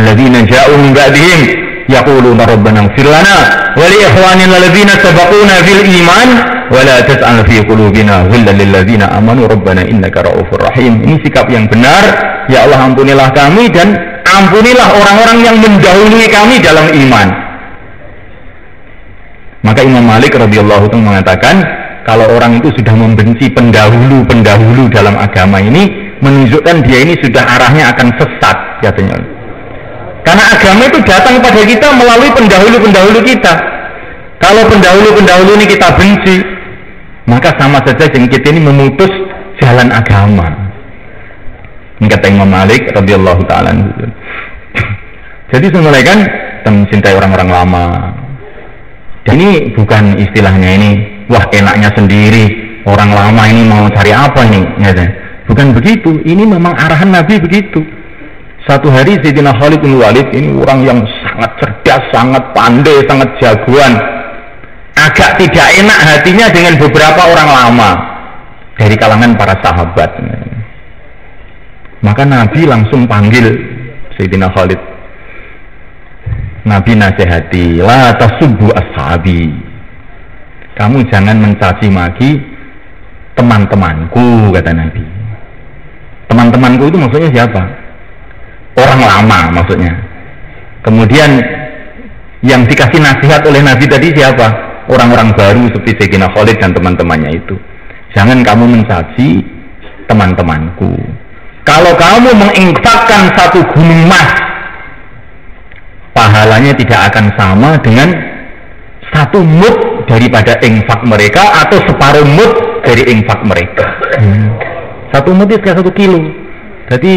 walladzina ja'u min ba'dihim yaquluna rabbana ighfir lana wa li ikhwanina alladzina sabaquna bil iman wa la taj'al fi qulubina ghillan lil ladzina amanu rabbana innaka ra'ufur rahim. Ini sikap yang benar. Ya Allah, ampunilah kami dan ampunilah orang-orang yang mendahului kami dalam iman. Maka Imam Malik radhiyallahu anhu mengatakan, kalau orang itu sudah membenci pendahulu-pendahulu dalam agama ini, menunjukkan dia ini sudah arahnya akan sesat, katanya. Karena agama itu datang pada kita melalui pendahulu-pendahulu kita. Kalau pendahulu-pendahulu ini kita benci, maka sama saja kita ini memutus jalan agama. Ini kata Imam Malik radhiyallahu ta'ala. Jadi sebenarnya kan mencintai orang-orang lama. Dan ini bukan istilahnya ini, wah enaknya sendiri, orang lama ini mau cari apa nih, ya, bukan begitu. Ini memang arahan Nabi begitu. Satu hari Sayyidina Khalid bin Walid, ini orang yang sangat cerdas, sangat pandai, sangat jagoan, agak tidak enak hatinya dengan beberapa orang lama dari kalangan para sahabat. Maka Nabi langsung panggil Sayyidina Khalid. Nabi nasihati, la tasubbu ashabi, kamu jangan mencaci maki teman-temanku, kata Nabi. Teman-temanku itu maksudnya siapa? Orang lama maksudnya. Kemudian yang dikasih nasihat oleh Nabi tadi siapa? Orang-orang baru seperti Sayyidina Khalid dan teman-temannya itu. Jangan kamu mencaci teman-temanku. Kalau kamu menginfakkan satu gunung emas, pahalanya tidak akan sama dengan satu mud daripada infak mereka atau separuh mud dari infak mereka. Satu mud itu kayak 1 kilo. Jadi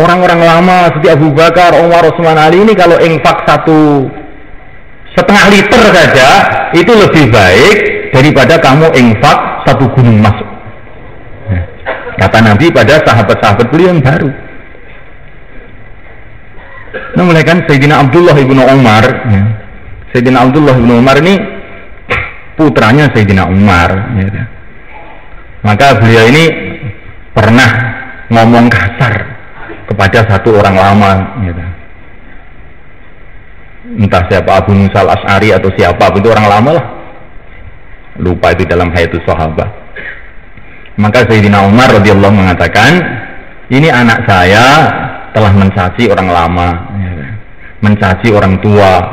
orang-orang lama seperti Abu Bakar, Umar, Utsman, Ali ini kalau infak 1,5 liter saja itu lebih baik daripada kamu infak 1 gunung emas. Kata Nabi pada sahabat-sahabat beliau yang baru. Nah, mulai kan Sayyidina Abdullah ibnu Umar, ya. Sayyidina Abdullah ibnu Umar ini putranya Sayyidina Umar, ya. Maka beliau ini pernah ngomong kasar kepada satu orang lama, ya. Entah siapa, Abu Musa al-Asy'ari atau siapa, itu orang lama lah, lupa itu dalam Hayatus Sahabah. Maka Sayyidina Umar radhiyallahu mengatakan, ini anak saya telah mencaci orang lama, mencaci orang tua,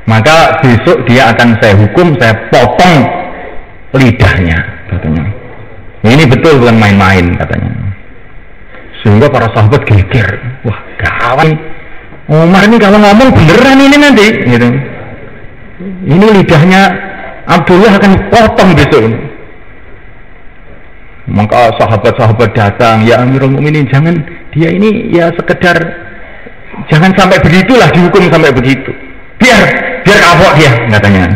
maka besok dia akan saya hukum, saya potong lidahnya, katanya. Ini betul, bukan main-main, katanya. Sehingga para sahabat geger, wah kawan Umar ini kalau ngomong beneran ini nanti, gitu. Ini lidahnya Abdullah akan potong besok ini. Maka sahabat-sahabat datang, ya Amirul Mukminin, jangan, dia ini ya sekedar, jangan sampai begitulah dihukum sampai begitu. Biar kapok dia, katanya.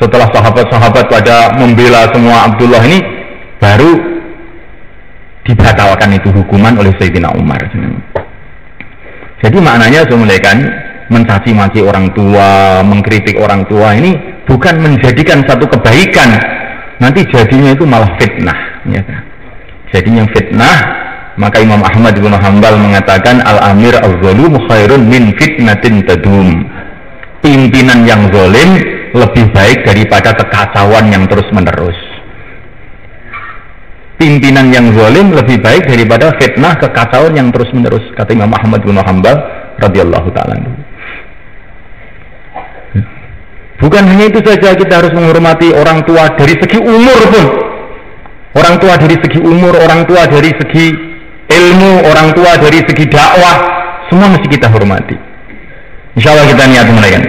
Setelah sahabat-sahabat pada membela semua Abdullah ini, baru dibatalkan itu hukuman oleh Sayyidina Umar. Jadi maknanya sebenarnya kan mencaci maki orang tua, mengkritik orang tua ini bukan menjadikan satu kebaikan, nanti jadinya itu malah fitnah, ya kan? Jadinya fitnah. Maka Imam Ahmad bin Hanbal mengatakan, al-amir az-zalum khairun min fitnatin tadum. Pimpinan yang zalim lebih baik daripada kekacauan yang terus menerus. Pimpinan yang zalim lebih baik daripada fitnah kekacauan yang terus menerus, kata Imam Ahmad bin Hanbal radhiyallahu ta'ala. Bukan hanya itu saja, kita harus menghormati orang tua dari segi umur pun. Orang tua dari segi umur, orang tua dari segi ilmu, orang tua dari segi dakwah, semua mesti kita hormati. Insya Allah kita niat mulai.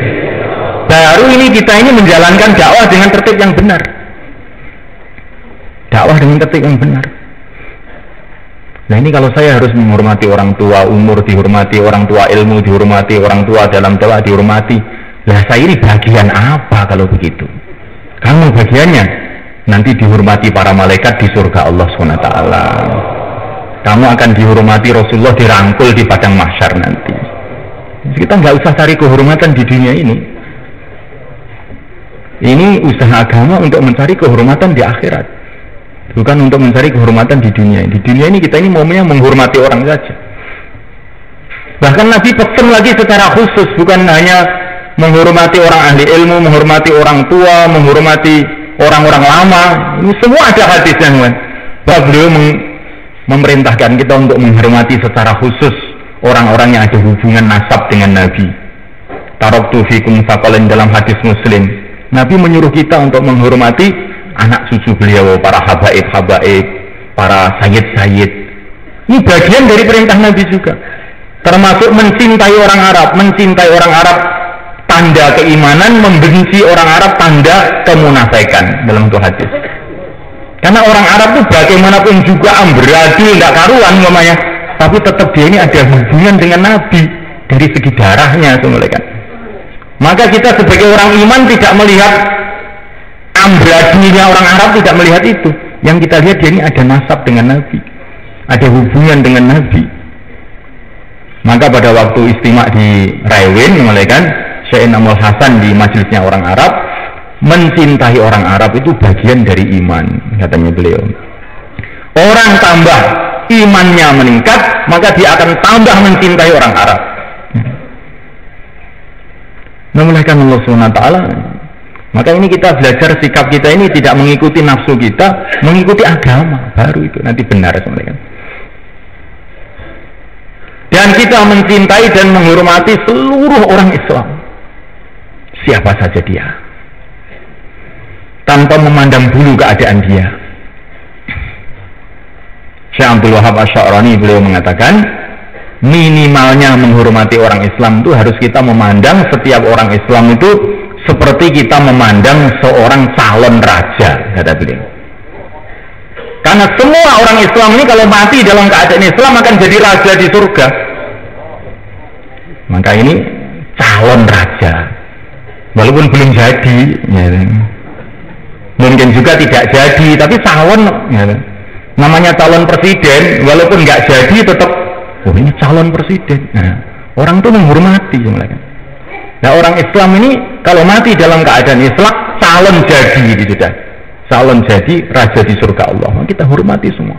Baru ini kita ini menjalankan dakwah dengan tertib yang benar. Dakwah dengan tertib yang benar. Nah ini kalau saya harus menghormati orang tua, umur dihormati, orang tua ilmu dihormati, orang tua dalam dakwah dihormati. Lah saya ini bagian apa kalau begitu? Kamu bagiannya nanti dihormati para malaikat di surga Allah SWT. Kamu akan dihormati Rasulullah, dirangkul di padang mahsyar nanti. Kita nggak usah cari kehormatan di dunia ini. Ini usaha agama untuk mencari kehormatan di akhirat, bukan untuk mencari kehormatan di dunia. Di dunia ini kita ini maunya menghormati orang saja. Bahkan Nabi pesan lagi secara khusus, bukan hanya menghormati orang ahli ilmu, menghormati orang tua, menghormati orang-orang lama. Ini semua ada hadisnya, kan? Bahwa beliau memerintahkan kita untuk menghormati secara khusus orang-orang yang ada hubungan nasab dengan Nabi. Taraktu fikum tsaqalain dalam hadis Muslim. Nabi menyuruh kita untuk menghormati anak cucu beliau, para habaib-habaib, para sayyid-sayyid. Ini bagian dari perintah Nabi juga. Termasuk mencintai orang Arab. Mencintai orang Arab tanda keimanan, membenci orang Arab tanda kemunafikan dalam itu hadis. Karena orang Arab itu bagaimanapun juga amburadul, tidak karuan namanya, tapi tetap dia ini ada hubungan dengan Nabi dari segi darahnya, semuanya. Maka kita sebagai orang iman tidak melihat amburadulnya orang Arab, tidak melihat itu. Yang kita lihat dia ini ada nasab dengan Nabi, ada hubungan dengan Nabi. Maka pada waktu istimak di Raiwin, kan, Syekh Namul Hasan di majelisnya orang Arab, mencintai orang Arab itu bagian dari iman, katanya beliau. Orang tambah imannya meningkat, maka dia akan tambah mencintai orang Arab. Memuliakan Allah SWT. Maka ini kita belajar sikap kita ini tidak mengikuti nafsu kita, mengikuti agama, baru itu nanti benar sebenarnya. Dan kita mencintai dan menghormati seluruh orang Islam, siapa saja dia, tanpa memandang bulu keadaan dia. Syekh Abdul Wahab Asy'arani beliau mengatakan, minimalnya menghormati orang Islam itu harus kita memandang setiap orang Islam itu seperti kita memandang seorang calon raja, kata beliau. Karena semua orang Islam ini kalau mati dalam keadaan Islam akan jadi raja di surga. Maka ini calon raja, walaupun belum jadi, ya. Mungkin juga tidak jadi, tapi calon, ya. Namanya calon presiden, walaupun nggak jadi tetap, oh ini calon presiden. Nah, orang itu menghormati, sebenarnya. Nah, orang Islam ini kalau mati dalam keadaan Islam, calon jadi, gitu dah. Calon jadi raja di surga Allah. Kita hormati semua.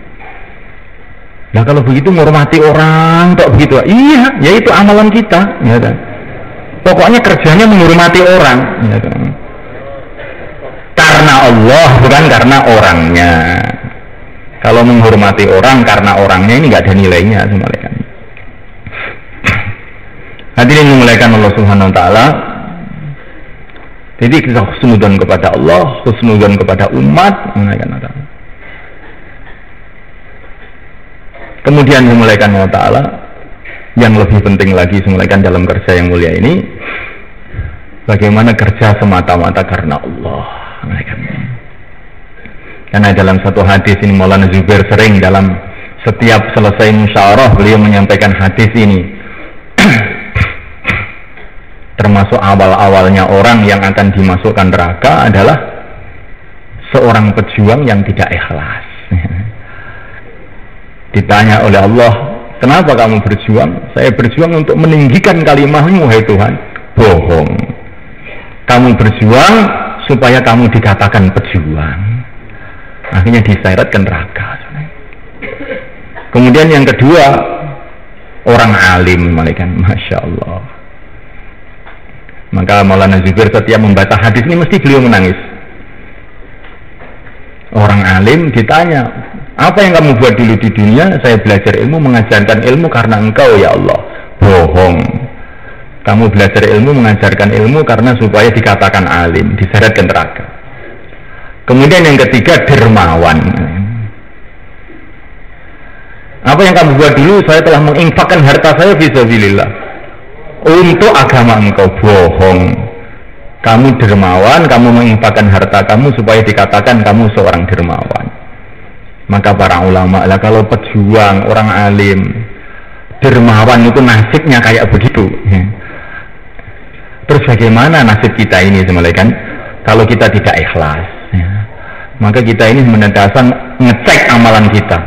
Nah, kalau begitu menghormati orang, tak begitu. Iya, ya itu amalan kita, ya kan. Pokoknya kerjanya menghormati orang, ya kan. Karena Allah, bukan karena orangnya. Kalau menghormati orang karena orangnya ini nggak ada nilainya, semuanya. Hadirin memuliakan Allah Subhanahu Wa Taala. Jadi kita husnudzon kepada Allah, husnudzon kepada umat, memuliakan Allah. Kemudian memuliakan Allah Ta'ala, yang lebih penting lagi memuliakan dalam kerja yang mulia ini, bagaimana kerja semata-mata karena Allah. Karena dalam satu hadis ini Maulana Zubair sering dalam setiap selesai musyawarah beliau menyampaikan hadis ini. Termasuk awal-awalnya orang yang akan dimasukkan neraka adalah seorang pejuang yang tidak ikhlas. Ditanya oleh Allah, kenapa kamu berjuang? Saya berjuang untuk meninggikan kalimahmu, hai Tuhan. Bohong. Kamu berjuang supaya kamu dikatakan pejuang. Akhirnya diseret ke neraka. Kemudian yang kedua, orang alim, malaikat, masya Allah. Maka Maulana Zubair setiap membaca hadis ini mesti beliau menangis. Orang alim ditanya, apa yang kamu buat dulu di dunia? Saya belajar ilmu, mengajarkan ilmu karena engkau ya Allah. Bohong. Kamu belajar ilmu, mengajarkan ilmu karena supaya dikatakan alim, diseret ke neraka. Kemudian yang ketiga, dermawan. Apa yang kamu buat dulu? Saya telah menginfakkan harta saya fisabilillah untuk agama engkau. Bohong. Kamu dermawan, kamu menginfakkan harta kamu supaya dikatakan kamu seorang dermawan. Maka para ulama lah, kalau pejuang, orang alim, dermawan itu nasibnya kayak begitu. Terus bagaimana nasib kita ini, semuanya kan? Kalau kita tidak ikhlas, ya. Maka kita ini menentukan ngecek amalan kita.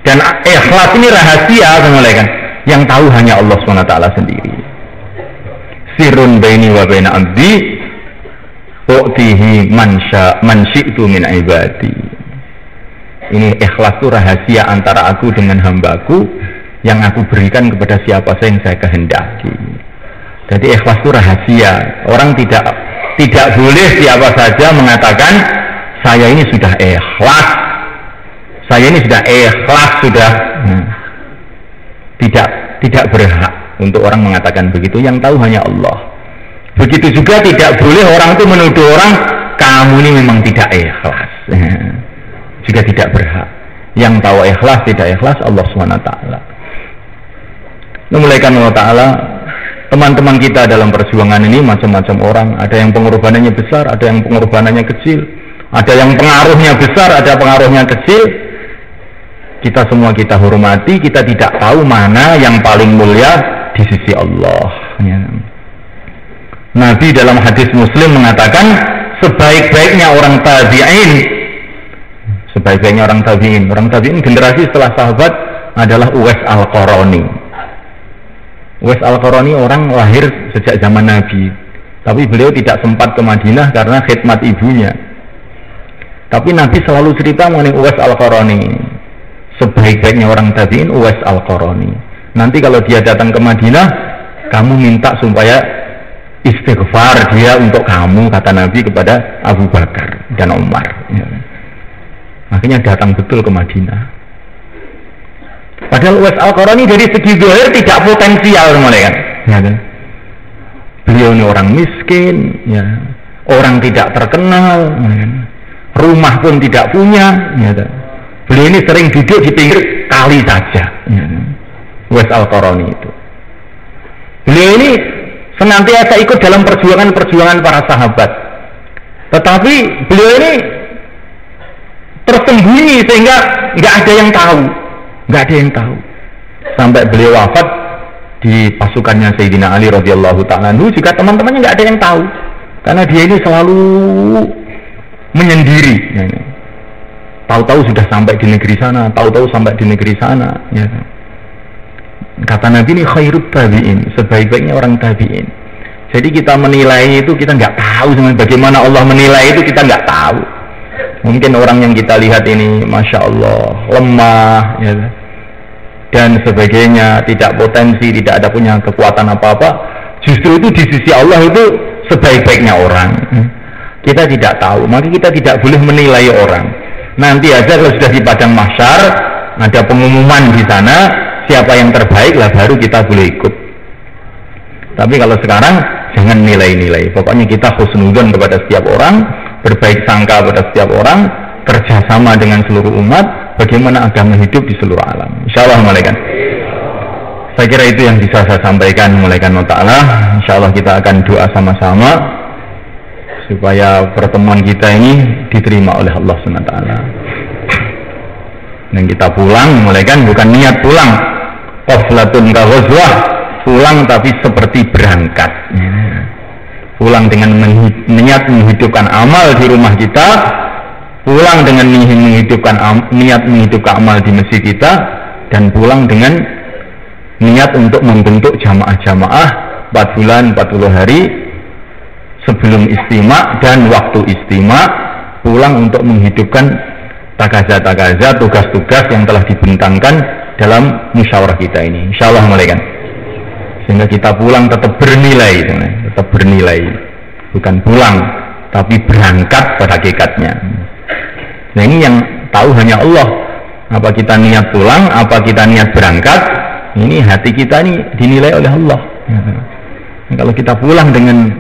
Dan ikhlas ini rahasia, semuanya kan? Yang tahu hanya Allah SWT sendiri. Sirun baini wa baina abdi, u'tihi man syi'tu min ibadi. Ini ikhlas itu rahasia antara aku dengan hambaku yang aku berikan kepada siapa saja yang saya kehendaki. Jadi ikhlas itu rahasia. Orang tidak boleh siapa saja mengatakan saya ini sudah ikhlas, saya ini sudah ikhlas sudah. Tidak berhak untuk orang mengatakan begitu. Yang tahu hanya Allah. Begitu juga tidak boleh orang itu menuduh orang kamu ini memang tidak ikhlas. Juga tidak berhak. Yang tahu ikhlas tidak ikhlas Allah SWT. Memulaikan Allah Ta'ala, teman-teman kita dalam perjuangan ini macam-macam orang. Ada yang pengorbanannya besar, ada yang pengorbanannya kecil, ada yang pengaruhnya besar, ada pengaruhnya kecil. Kita semua kita hormati. Kita tidak tahu mana yang paling mulia di sisi Allah. Nabi dalam hadis Muslim mengatakan sebaik-baiknya orang tabi'in generasi setelah sahabat adalah Uwais Al-Qarani. Uwais Al-Qarani orang lahir sejak zaman Nabi, tapi beliau tidak sempat ke Madinah karena khidmat ibunya. Tapi Nabi selalu cerita mengenai Uwais Al-Qarani. Sebaik-baiknya orang tabi'in Uwais Al-Qarani. Nanti kalau dia datang ke Madinah, kamu minta supaya istighfar dia untuk kamu, kata Nabi kepada Abu Bakar dan Umar. Akhirnya datang betul ke Madinah. Padahal Uwais Al-Qarani dari segi zahir tidak potensial, kan? Beliau ini orang miskin, ya, orang tidak terkenal, rumah pun tidak punya. Beliau ini sering duduk di pinggir kali saja. Uwais Al-Qarani itu. Beliau ini senantiasa ikut dalam perjuangan-perjuangan para sahabat. Tetapi beliau ini tersembunyi sehingga nggak ada yang tahu. Sampai beliau wafat di pasukannya Sayyidina Ali radhiyallahu ta'ala anhu, juga teman-temannya nggak ada yang tahu, karena dia ini selalu menyendiri. Tahu-tahu sudah sampai di negeri sana, ya. Kata Nabi ini khairut tabi'in, sebaik-baiknya orang tabi'in. Jadi kita menilai itu, kita nggak tahu bagaimana Allah menilai itu, kita nggak tahu. Mungkin orang yang kita lihat ini Masya Allah lemah, ya, dan sebagainya, tidak potensi, tidak ada punya kekuatan apa-apa, justru itu di sisi Allah itu sebaik-baiknya orang. Kita tidak tahu, maka kita tidak boleh menilai orang. Nanti aja kalau sudah di padang mahsyar, ada pengumuman di sana siapa yang terbaik lah, baru kita boleh ikut. Tapi kalau sekarang jangan nilai-nilai. Pokoknya kita husnudzon kepada setiap orang, berbaik sangka pada setiap orang, kerjasama dengan seluruh umat, bagaimana agama hidup di seluruh alam. Insyaallah malaikat. Saya kira itu yang bisa saya sampaikan malaikat Allah Ta'ala. Insyaallah kita akan doa sama-sama supaya pertemuan kita ini diterima oleh Allah SWT. Dan kita pulang, mulai kan bukan niat pulang, qaflatun ka ghazwah, pulang tapi seperti berangkat. Pulang dengan niat menghidupkan amal di rumah kita, pulang dengan niat menghidupkan amal di masjid kita, dan pulang dengan niat untuk membentuk jamaah-jamaah 4 bulan 40 hari sebelum istima dan waktu istima, pulang untuk menghidupkan takaza-takaza, tugas-tugas yang telah dibentangkan dalam musyawarah kita ini. Insyaallah malaikat. Sehingga kita pulang tetap bernilai, bukan pulang tapi berangkat pada hakikatnya. Nah ini yang tahu hanya Allah. Apa kita niat pulang, apa kita niat berangkat, ini hati kita ini dinilai oleh Allah. Nah, kalau kita pulang dengan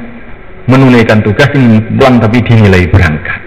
menunaikan tugas ini pulang tapi dinilai berangkat.